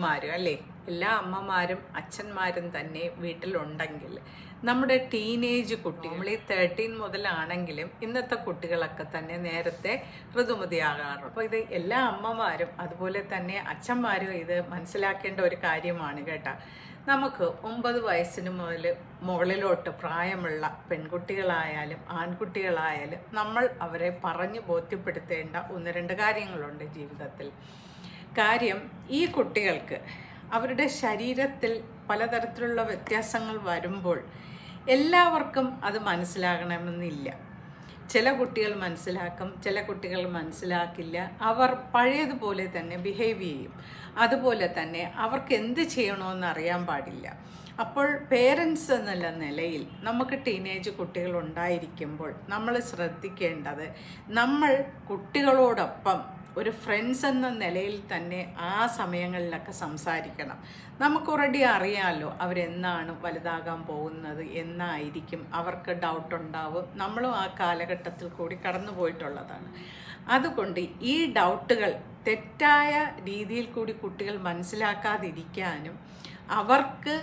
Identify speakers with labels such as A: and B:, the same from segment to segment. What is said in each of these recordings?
A: അമ്മമാരും അല്ലേ, എല്ലാ അമ്മമാരും അച്ഛന്മാരും തന്നെ വീട്ടിലുണ്ടെങ്കിൽ നമ്മുടെ ടീനേജ് കുട്ടി, നമ്മൾ ഈ 13 മുതലാണെങ്കിലും ഇന്നത്തെ കുട്ടികളൊക്കെ തന്നെ നേരത്തെ ഋതുമതിയാകാറുണ്ട്. അപ്പോൾ ഇത് എല്ലാ അമ്മമാരും അതുപോലെ തന്നെ അച്ഛന്മാരും ഇത് മനസ്സിലാക്കേണ്ട ഒരു കാര്യമാണ് കേട്ടോ. നമുക്ക് 9 വയസ്സിന് മുകളിലോട്ട് പ്രായമുള്ള പെൺകുട്ടികളായാലും ആൺകുട്ടികളായാലും നമ്മൾ അവരെ പറഞ്ഞ് ബോധ്യപ്പെടുത്തേണ്ട 1-2 കാര്യങ്ങളുണ്ട് ജീവിതത്തിൽ. കാര്യം, ഈ കുട്ടികൾക്ക് അവരുടെ ശരീരത്തിൽ പലതരത്തിലുള്ള വ്യത്യാസങ്ങൾ വരുമ്പോൾ എല്ലാവർക്കും അത് മനസ്സിലാകണമെന്നില്ല. ചില കുട്ടികൾ മനസ്സിലാക്കും, ചില കുട്ടികൾ മനസ്സിലാക്കില്ല. അവർ പഴയതുപോലെ തന്നെ ബിഹേവ് ചെയ്യും. അതുപോലെ തന്നെ അവർക്ക് എന്ത് ചെയ്യണമെന്ന് അറിയാൻ പാടില്ല. അപ്പോൾ പേരൻസ് എന്നുള്ള നിലയിൽ നമുക്ക് ടീനേജ് കുട്ടികൾ ഉണ്ടായിരിക്കുമ്പോൾ നമ്മൾ ശ്രദ്ധിക്കേണ്ടത്, നമ്മൾ കുട്ടികളോടൊപ്പം ഒരു ഫ്രണ്ട്സ് എന്ന നിലയിൽ തന്നെ ആ സമയങ്ങളിലൊക്കെ സംസാരിക്കണം. നമുക്ക് ഓൾറെഡി അറിയാമല്ലോ അവരെന്നാണ് വലുതാകാൻ പോകുന്നത്, എന്നായിരിക്കും, അവർക്ക് ഡൗട്ടുണ്ടാവും. നമ്മളും ആ കാലഘട്ടത്തിൽ കൂടി കടന്നു പോയിട്ടുള്ളതാണ്. അതുകൊണ്ട് ഈ ഡൗട്ടുകൾ തെറ്റായ രീതിയിൽ കൂടി കുട്ടികൾ മനസ്സിലാക്കാതിരിക്കാനും അവർക്ക്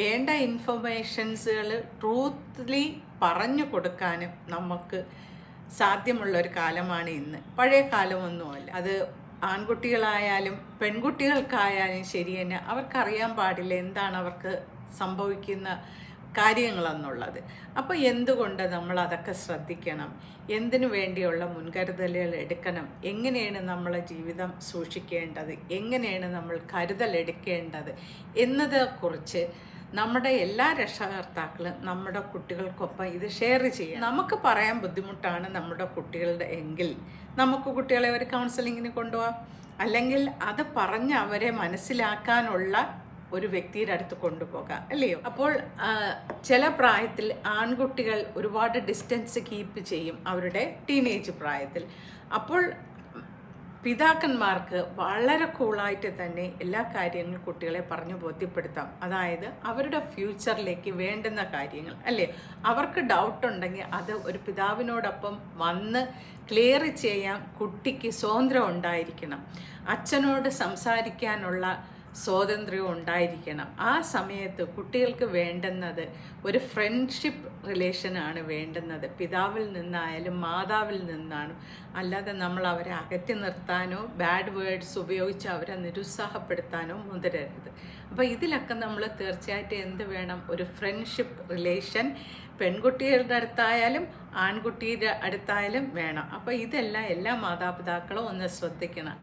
A: വേണ്ട ഇൻഫർമേഷൻസുകൾ ട്രൂത്ത്ലി പറഞ്ഞു കൊടുക്കാനും നമുക്ക് സാധ്യമുള്ള ഒരു കാലമാണ് ഇന്ന്. പഴയ കാലമൊന്നുമല്ല. അത് ആൺകുട്ടികളായാലും പെൺകുട്ടികൾക്കായാലും ശരി തന്നെ അവർക്കറിയാൻ പാടില്ല എന്താണ് അവർക്ക് സംഭവിക്കുന്ന കാര്യങ്ങളെന്നുള്ളത്. അപ്പോൾ എന്തുകൊണ്ട് നമ്മൾ അതൊക്കെ ശ്രദ്ധിക്കണം, എന്തിനു വേണ്ടിയുള്ള മുൻകരുതലുകൾ എടുക്കണം, എങ്ങനെയാണ് നമ്മളെ ജീവിതം സൂക്ഷിക്കേണ്ടത്, എങ്ങനെയാണ് നമ്മൾ കരുതലെടുക്കേണ്ടത് എന്നതിനെക്കുറിച്ച് നമ്മുടെ എല്ലാ രക്ഷകർത്താക്കളും നമ്മുടെ കുട്ടികൾക്കൊപ്പം ഇത് ഷെയർ ചെയ്യും. നമുക്ക് പറയാൻ ബുദ്ധിമുട്ടാണ് നമ്മുടെ കുട്ടികളുടെ എങ്കിൽ നമുക്ക് കുട്ടികളെ ഒരു കൗൺസിലിങ്ങിന് കൊണ്ടുപോകാം, അല്ലെങ്കിൽ അത് പറഞ്ഞ് അവരെ മനസ്സിലാക്കാനുള്ള ഒരു വ്യക്തിയുടെ അടുത്ത് കൊണ്ടുപോകാം, അല്ലയോ? അപ്പോൾ ചില പ്രായത്തിൽ ആൺകുട്ടികൾ ഒരുപാട് ഡിസ്റ്റൻസ് കീപ്പ് ചെയ്യും അവരുടെ ടീനേജ് പ്രായത്തിൽ. അപ്പോൾ പിതാക്കന്മാർക്ക് വളരെ കൂളായിട്ട് തന്നെ എല്ലാ കാര്യങ്ങളും കുട്ടികളെ പറഞ്ഞു ബോധ്യപ്പെടുത്താം. അതായത് അവരുടെ ഫ്യൂച്ചറിലേക്ക് വേണ്ടുന്ന കാര്യങ്ങൾ, അല്ലേ? അവർക്ക് ഡൗട്ടുണ്ടെങ്കിൽ അത് ഒരു പിതാവിനോടൊപ്പം വന്ന് ക്ലിയർ ചെയ്യാൻ കുട്ടിക്ക് സ്വാതന്ത്ര്യം ഉണ്ടായിരിക്കണം. അച്ഛനോട് സംസാരിക്കാനുള്ള സ്വാതന്ത്ര്യം ഉണ്ടായിരിക്കണം. ആ സമയത്ത് കുട്ടികൾക്ക് വേണ്ടുന്നത് ഒരു ഫ്രണ്ട്ഷിപ്പ് റിലേഷനാണ് വേണ്ടുന്നത്, പിതാവിൽ നിന്നായാലും മാതാവിൽ നിന്നാണ്. അല്ലാതെ നമ്മൾ അവരെ അകറ്റി നിർത്താനോ ബാഡ് വേർഡ്സ് ഉപയോഗിച്ച് അവരെ നിരുത്സാഹപ്പെടുത്താനോ മുതിരരുത്. അപ്പോൾ ഇതിലൊക്കെ നമ്മൾ തീർച്ചയായിട്ടും എന്ത് വേണം, ഒരു ഫ്രണ്ട്ഷിപ്പ് റിലേഷൻ പെൺകുട്ടികളുടെ അടുത്തായാലും ആൺകുട്ടിയുടെ അടുത്തായാലും വേണം. അപ്പോൾ ഇതെല്ലാം എല്ലാ മാതാപിതാക്കളും ഒന്ന് ശ്രദ്ധിക്കണം.